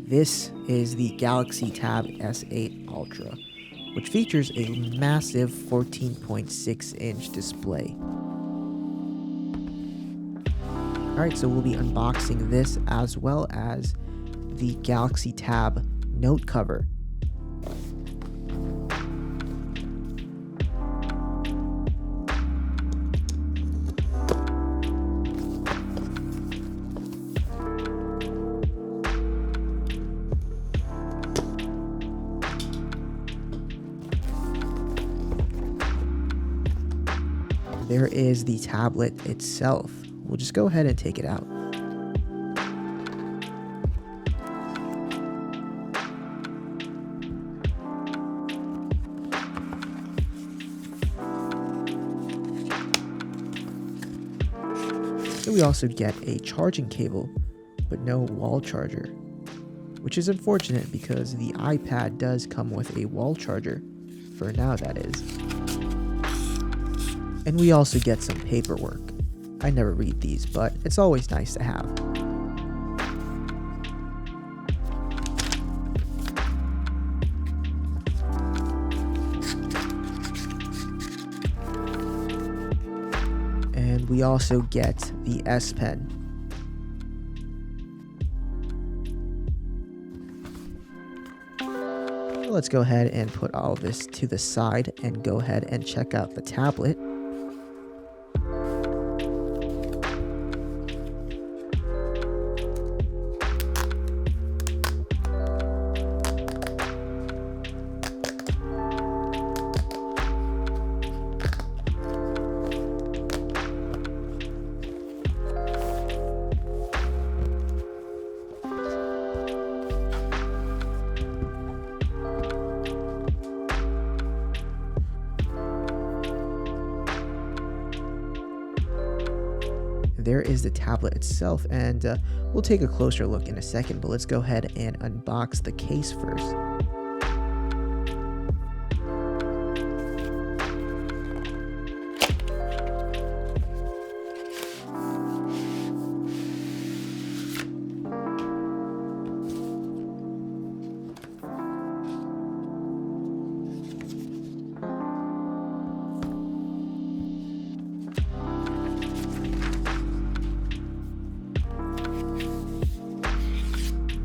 This is the Galaxy Tab S8 Ultra, which features a massive 14.6-inch display. Alright, so we'll be unboxing this as well as the Galaxy Tab note cover. There is the tablet itself. We'll just go ahead and take it out. So we also get a charging cable, but no wall charger, which is unfortunate because the iPad does come with a wall charger, for now that is. And we also get some paperwork. I never read these, but it's always nice to have. And we also get the S Pen. Let's go ahead and put all of this to the side and go ahead and check out the tablet. There is the tablet itself, and we'll take a closer look in a second, but let's go ahead and unbox the case first.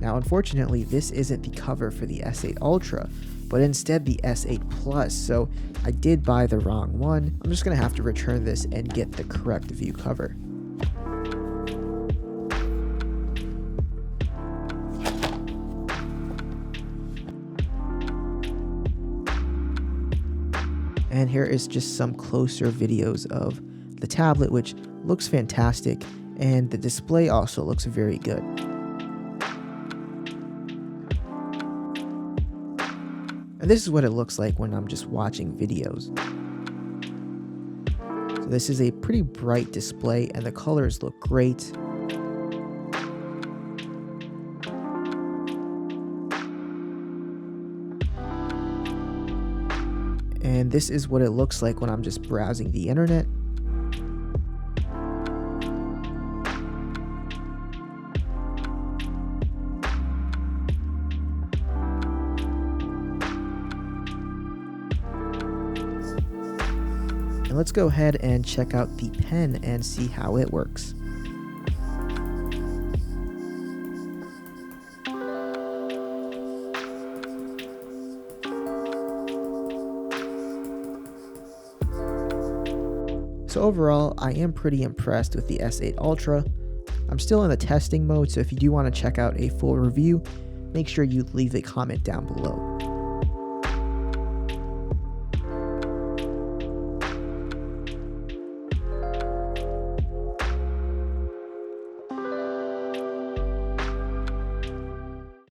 Now, unfortunately, this isn't the cover for the S8 Ultra, but instead the S8 Plus, so I did buy the wrong one. I'm just going to have to return this and get the correct view cover. And here is just some closer videos of the tablet, which looks fantastic, and the display also looks very good. And this is what it looks like when I'm just watching videos. So this is a pretty bright display and the colors look great. And this is what it looks like when I'm just browsing the internet. And let's go ahead and check out the pen and see how it works. So overall, I am pretty impressed with the S8 Ultra. I'm still in the testing mode, so if you do want to check out a full review, make sure you leave a comment down below.